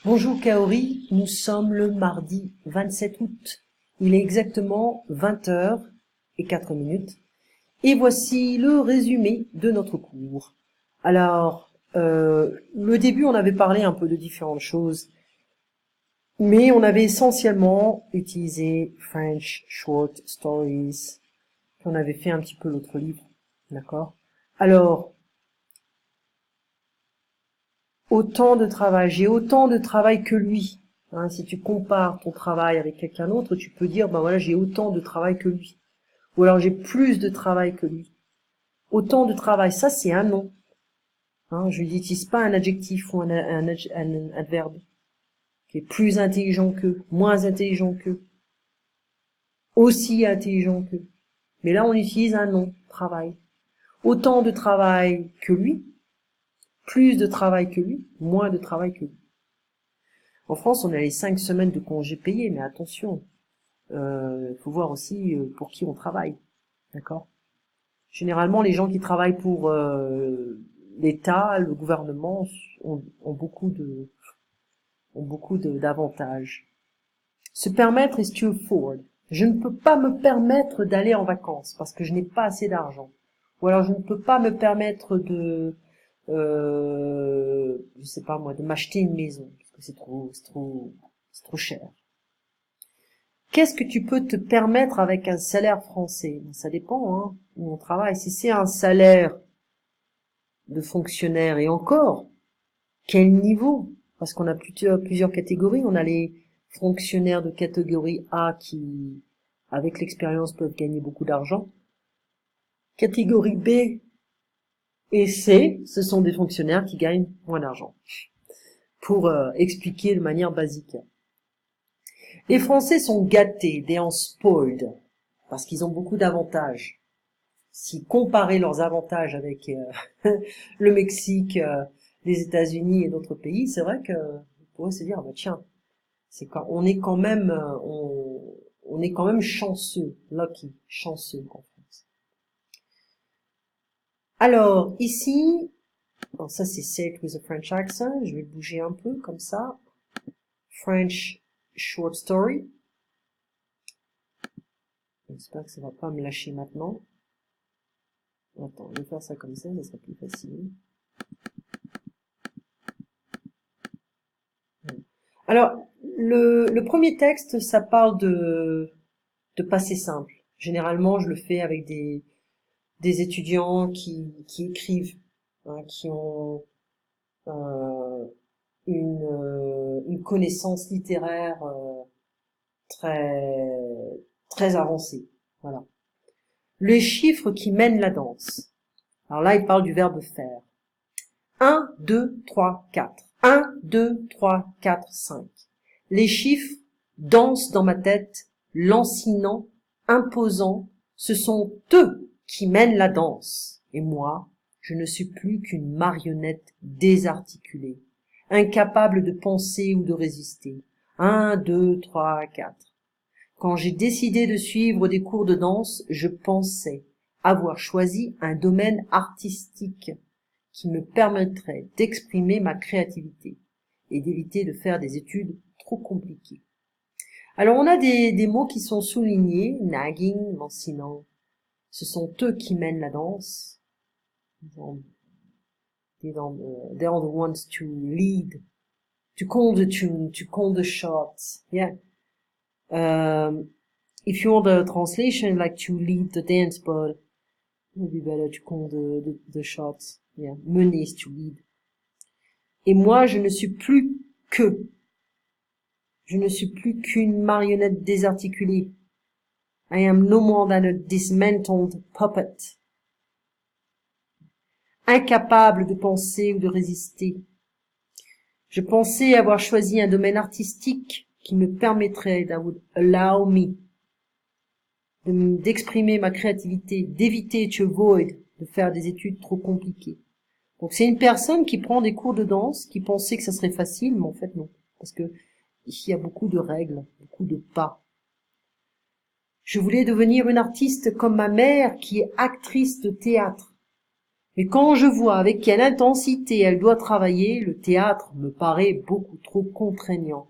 Bonjour Kaori, nous sommes le mardi 27 août. Il est exactement 20h04 et voici le résumé de notre cours. Alors, le début on avait parlé un peu de différentes choses, mais on avait essentiellement utilisé French Short Stories, puis on avait fait un petit peu l'autre livre, d'accord? Alors, autant de travail, j'ai autant de travail que lui. Hein, si tu compares ton travail avec quelqu'un d'autre, tu peux dire, ben voilà, j'ai autant de travail que lui. Ou alors j'ai plus de travail que lui. Autant de travail, ça c'est un nom. Hein, je n'utilise pas un adjectif ou un adverbe qui est plus intelligent que, moins intelligent que, aussi intelligent que. Mais là on utilise un nom, travail. Autant de travail que lui, plus de travail que lui, moins de travail que lui. En France, on a les 5 semaines de congés payés, mais attention, faut voir aussi pour qui on travaille, d'accord? Généralement, les gens qui travaillent pour l'État, le gouvernement, ont beaucoup d'avantages. Se permettre is to afford. Je ne peux pas me permettre d'aller en vacances parce que je n'ai pas assez d'argent. Ou alors je ne peux pas me permettre je sais pas moi, de m'acheter une maison parce que c'est trop cher. Qu'est-ce que tu peux te permettre avec un salaire français? Ça dépend, hein, où on travaille. Si c'est un salaire de fonctionnaire et encore, quel niveau? Parce qu'on a plusieurs catégories. On a les fonctionnaires de catégorie A qui, avec l'expérience, peuvent gagner beaucoup d'argent. Catégorie B et C, ce sont des fonctionnaires qui gagnent moins d'argent. Pour expliquer de manière basique. Les Français sont gâtés, they are spoiled, parce qu'ils ont beaucoup d'avantages. Si comparer leurs avantages avec le Mexique, les États-Unis et d'autres pays, c'est vrai que on pourrait se dire, bah tiens, on est quand même, on est quand même chanceux, lucky, chanceux en France. Alors ici, bon, ça c'est say it with a French accent, je vais bouger un peu comme ça. French short story. J'espère que ça va pas me lâcher maintenant. Attends, je vais faire ça comme ça sera plus facile. Alors, le premier texte, ça parle de passé simple. Généralement, je le fais avec des étudiants qui écrivent, hein, qui ont euh, une connaissance littéraire très très avancée. Voilà. Les chiffres qui mènent la danse. Alors là, il parle du verbe faire. 1, 2, 3, 4. 1, 2, 3, 4, 5. Les chiffres dansent dans ma tête, lancinant, imposant. Ce sont eux qui mènent la danse. Et moi, je ne suis plus qu'une marionnette désarticulée, incapable de penser ou de résister. 1, 2, 3, 4. Quand j'ai décidé de suivre des cours de danse, je pensais avoir choisi un domaine artistique qui me permettrait d'exprimer ma créativité et d'éviter de faire des études trop compliquées. Alors on a des mots qui sont soulignés, nagging, lancinant. Ce sont eux qui mènent la danse. They are the ones to lead, to call the tune, to call the shots. Yeah. If you want the translation, like to lead the dance, but it would be better to call the shots. Yeah. Mener is to lead. Et moi, je ne suis plus qu'une marionnette désarticulée. I am no more than a dismantled puppet. Incapable de penser ou de résister. Je pensais avoir choisi un domaine artistique qui me permettrait, that would allow me, d'exprimer ma créativité, d'éviter, to avoid, de faire des études trop compliquées. Donc c'est une personne qui prend des cours de danse, qui pensait que ça serait facile, mais en fait non. Parce que ici, il y a beaucoup de règles, beaucoup de pas. Je voulais devenir une artiste comme ma mère qui est actrice de théâtre. Mais quand je vois avec quelle intensité elle doit travailler, le théâtre me paraît beaucoup trop contraignant.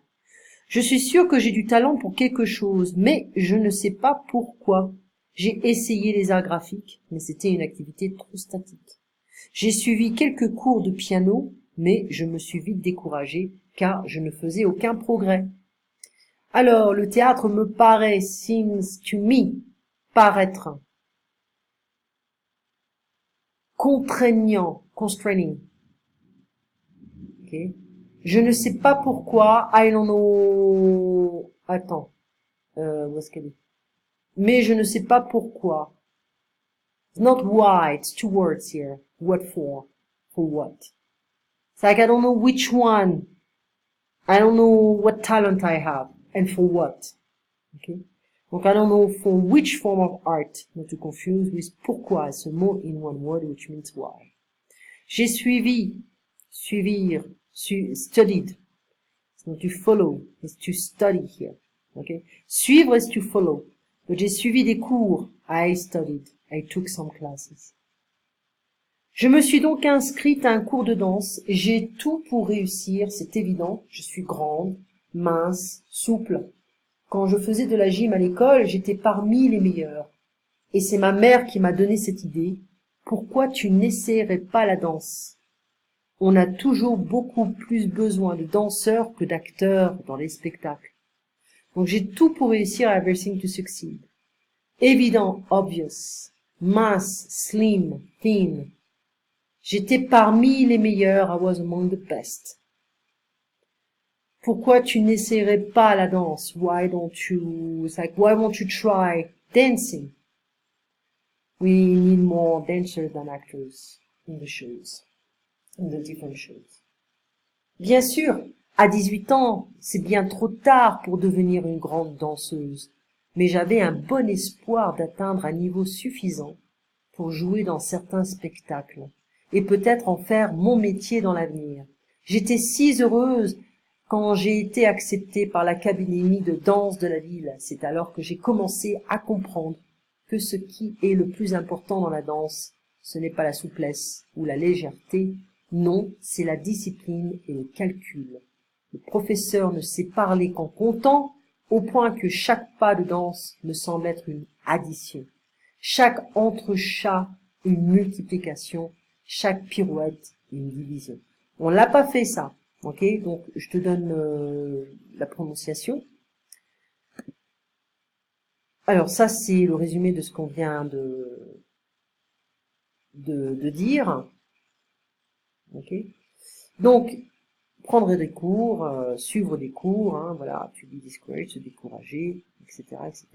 Je suis sûre que j'ai du talent pour quelque chose, mais je ne sais pas pourquoi. J'ai essayé les arts graphiques, mais c'était une activité trop statique. J'ai suivi quelques cours de piano, mais je me suis vite découragée, car je ne faisais aucun progrès. Alors, le théâtre me paraît, seems to me, paraître contraignant, constraining. Okay. Je ne sais pas pourquoi, I don't know, attends, où est-ce qu'elle est? Mais je ne sais pas pourquoi. It's not why, it's two words here. What for? For what? It's like I don't know which one. I don't know what talent I have. And for what? Okay? Donc I don't know for which form of art. Not to confuse with pourquoi. It's a mot in one word which means why. J'ai suivi, suivre, studied. It's not to follow, it's to study here. Okay? Suivre is to follow. Donc j'ai suivi des cours. I studied. I took some classes. Je me suis donc inscrite à un cours de danse. J'ai tout pour réussir, c'est évident. Je suis grande, mince, souple. Quand je faisais de la gym à l'école, j'étais parmi les meilleurs. Et c'est ma mère qui m'a donné cette idée. Pourquoi tu n'essaierais pas la danse? On a toujours beaucoup plus besoin de danseurs que d'acteurs dans les spectacles. Donc j'ai tout pour réussir à Everything to Succeed. Évident, obvious, mince, slim, thin. J'étais parmi les meilleurs, I was among the best. Pourquoi tu n'essaierais pas la danse? Why don't you, it's like, why won't you try dancing? We need more dancers than actors in the shows, in the different shows. Bien sûr, à 18 ans, c'est bien trop tard pour devenir une grande danseuse, mais j'avais un bon espoir d'atteindre un niveau suffisant pour jouer dans certains spectacles, et peut-être en faire mon métier dans l'avenir. J'étais si heureuse quand j'ai été acceptée par l'académie de danse de la ville. C'est alors que j'ai commencé à comprendre que ce qui est le plus important dans la danse, ce n'est pas la souplesse ou la légèreté, non, c'est la discipline et le calcul. Le professeur ne sait parler qu'en comptant, au point que chaque pas de danse me semble être une addition. Chaque entrechat, une multiplication, chaque pirouette, une division. On l'a pas fait ça, ok? Donc je te donne la prononciation. Alors ça c'est le résumé de ce qu'on vient de dire, ok? Donc prendre des cours, suivre des cours, hein, voilà, to be discouraged, se décourager, etc., etc.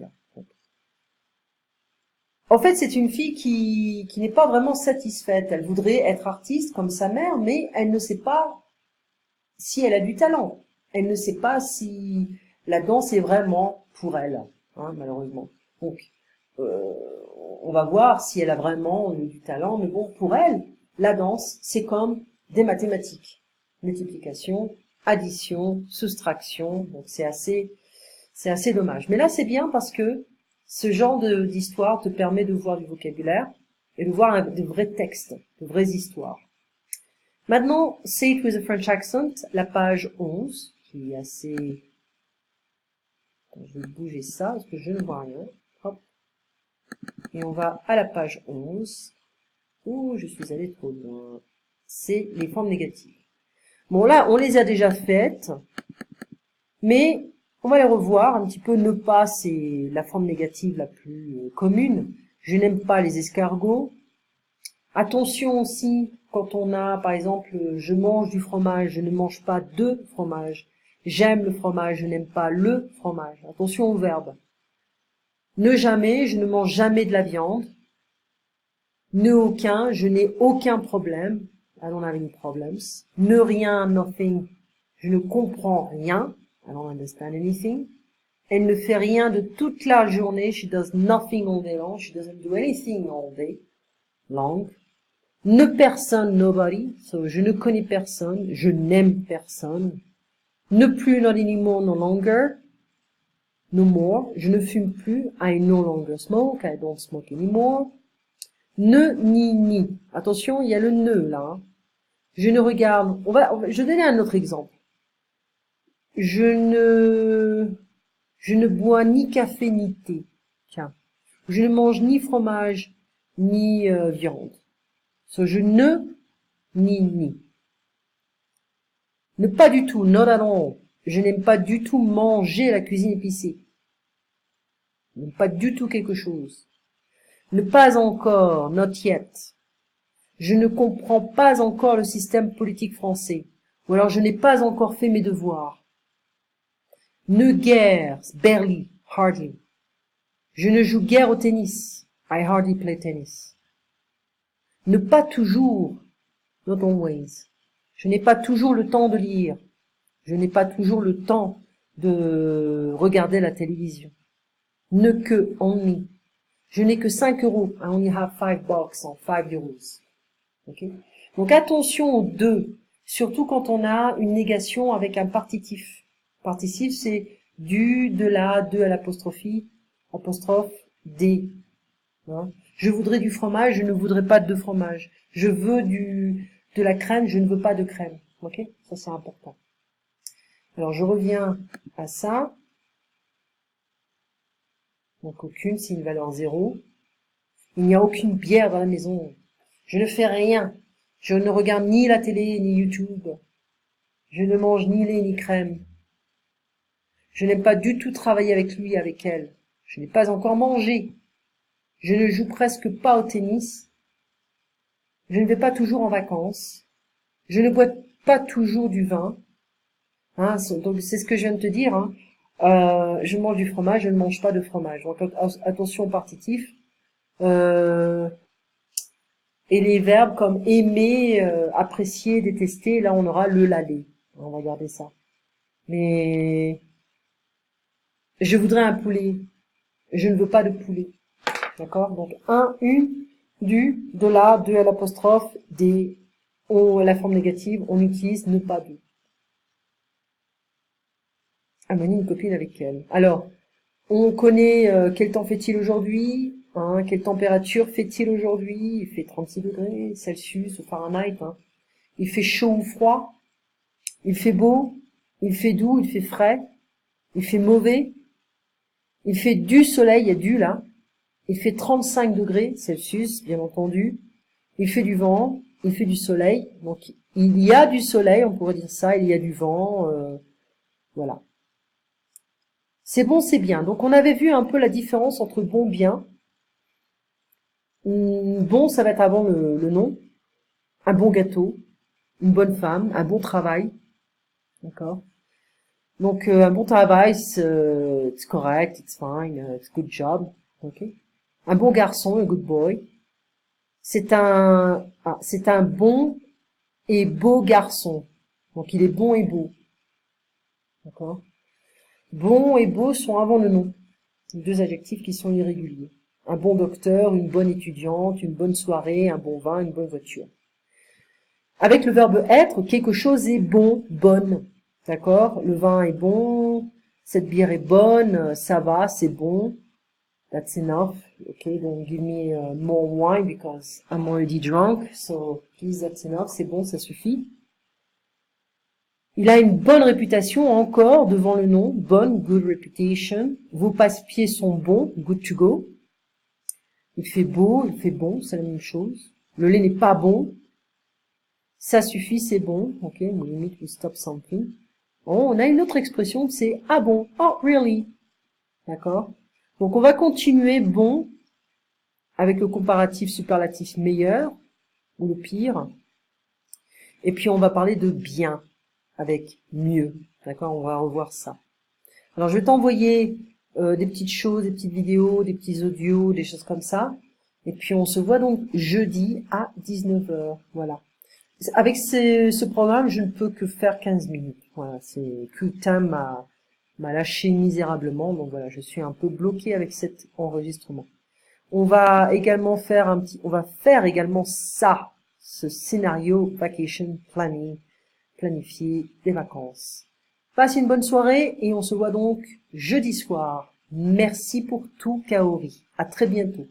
En fait, c'est une fille qui n'est pas vraiment satisfaite. Elle voudrait être artiste comme sa mère, mais elle ne sait pas si elle a du talent. Elle ne sait pas si la danse est vraiment pour elle, hein, malheureusement. Donc, on va voir si elle a vraiment du talent, mais bon, pour elle, la danse, c'est comme des mathématiques. Multiplication, addition, soustraction, donc c'est assez dommage. Mais là, c'est bien parce que ce genre d'histoire te permet de voir du vocabulaire et de voir de vrais textes, de vraies histoires. Maintenant, Say It With a French Accent, la page 11, qui est assez... Je vais bouger ça parce que je ne vois rien. Hop. Et on va à la page 11. Ouh, je suis allée trop loin. C'est les formes négatives. Bon, là, on les a déjà faites, mais on va les revoir un petit peu. Ne pas, c'est la forme négative la plus commune. Je n'aime pas les escargots. Attention aussi, quand on a, par exemple, je mange du fromage, je ne mange pas de fromage. J'aime le fromage, je n'aime pas le fromage. Attention au verbe. Ne jamais, je ne mange jamais de la viande. Ne aucun, je n'ai aucun problème. I don't have any problems. Ne rien, nothing, je ne comprends rien. I don't understand anything. Elle ne fait rien de toute la journée. She does nothing all day long. She doesn't do anything all day long. Ne personne, nobody. So, je ne connais personne. Je n'aime personne. Ne plus, not anymore, no longer. No more. Je ne fume plus. I no longer smoke. I don't smoke anymore. Ne, ni, ni. Attention, il y a le ne là. Hein. Je ne regarde. Je vais donner un autre exemple. Je ne bois ni café ni thé. Tiens. Je ne mange ni fromage ni viande. So, je ne, ni, ni. Ne pas du tout, not at all. Je n'aime pas du tout manger la cuisine épicée. Je n'aime pas du tout quelque chose. Ne pas encore, not yet. Je ne comprends pas encore le système politique français. Ou alors je n'ai pas encore fait mes devoirs. Ne guère, barely, hardly. Je ne joue guère au tennis. I hardly play tennis. Ne pas toujours, not always. Je n'ai pas toujours le temps de lire. Je n'ai pas toujours le temps de regarder la télévision. Ne que, only. Je n'ai que 5 euros. I only have 5 bucks or 5 euros. Okay? Donc attention aux deux, surtout quand on a une négation avec un partitif. Participe, c'est du, de la, de à l'apostrophe, apostrophe, des. Hein? Je voudrais du fromage, je ne voudrais pas de fromage. Je veux de la crème, je ne veux pas de crème. Ok? Ça c'est important. Alors je reviens à ça. Donc aucune, c'est une valeur 0. Il n'y a aucune bière dans la maison. Je ne fais rien. Je ne regarde ni la télé, ni YouTube. Je ne mange ni lait, ni crème. Je n'aime pas du tout travailler avec lui, avec elle. Je n'ai pas encore mangé. Je ne joue presque pas au tennis. Je ne vais pas toujours en vacances. Je ne bois pas toujours du vin. Hein, donc c'est ce que je viens de te dire. Hein. Je mange du fromage, je ne mange pas de fromage. Donc attention au partitif. Et les verbes comme aimer, apprécier, détester, là on aura le l'aller. On va garder ça. Mais je voudrais un poulet. Je ne veux pas de poulet. D'accord? Donc un, une, du, de la, de à l'apostrophe, des, la forme négative, on utilise ne pas de. Amani une copine avec elle. Alors, on connaît quel temps fait-il aujourd'hui, hein, quelle température fait-il aujourd'hui, il fait 36 degrés Celsius ou Fahrenheit, hein. Il fait chaud ou froid, il fait beau, il fait doux, il fait frais, il fait mauvais, il fait du soleil, il y a du là, il fait 35 degrés Celsius, bien entendu, il fait du vent, il fait du soleil, donc il y a du soleil, on pourrait dire ça, il y a du vent, voilà. C'est bon, c'est bien. Donc on avait vu un peu la différence entre bon, bien. Bon, ça va être avant le nom. Un bon gâteau, une bonne femme, un bon travail. D'accord? Donc un bon travail, it's correct, it's fine, it's good job. Ok? Un bon garçon, a good boy. C'est un bon et beau garçon. Donc il est bon et beau. D'accord? Bon et beau sont avant le nom. Deux adjectifs qui sont irréguliers. Un bon docteur, une bonne étudiante, une bonne soirée, un bon vin, une bonne voiture. Avec le verbe être, quelque chose est bon, bonne. D'accord? Le vin est bon, cette bière est bonne, ça va, c'est bon. That's enough. Okay, don't give me more wine because I'm already drunk. So please, that's enough. C'est bon, ça suffit. Il a une bonne réputation encore devant le nom. Bonne, good reputation. Vos passe-pieds sont bons, good to go. Il fait beau, il fait bon, c'est la même chose. Le lait n'est pas bon. Ça suffit, c'est bon. Ok, we need to stop something. Bon, on a une autre expression, c'est ah bon, oh really. D'accord? Donc on va continuer bon avec le comparatif superlatif meilleur ou le pire. Et puis on va parler de bien avec mieux. D'accord? On va revoir ça. Alors je vais t'envoyer des petites choses, des petites vidéos, des petits audios, des choses comme ça. Et puis on se voit donc jeudi à 19h. Voilà. Avec ce programme, je ne peux que faire 15 minutes. Voilà, c'est QuickTime m'a lâché misérablement, donc voilà, je suis un peu bloqué avec cet enregistrement. On va également faire on va faire également ça, ce scénario vacation planning, planifier des vacances. Passe une bonne soirée et on se voit donc jeudi soir. Merci pour tout, Kaori. À très bientôt.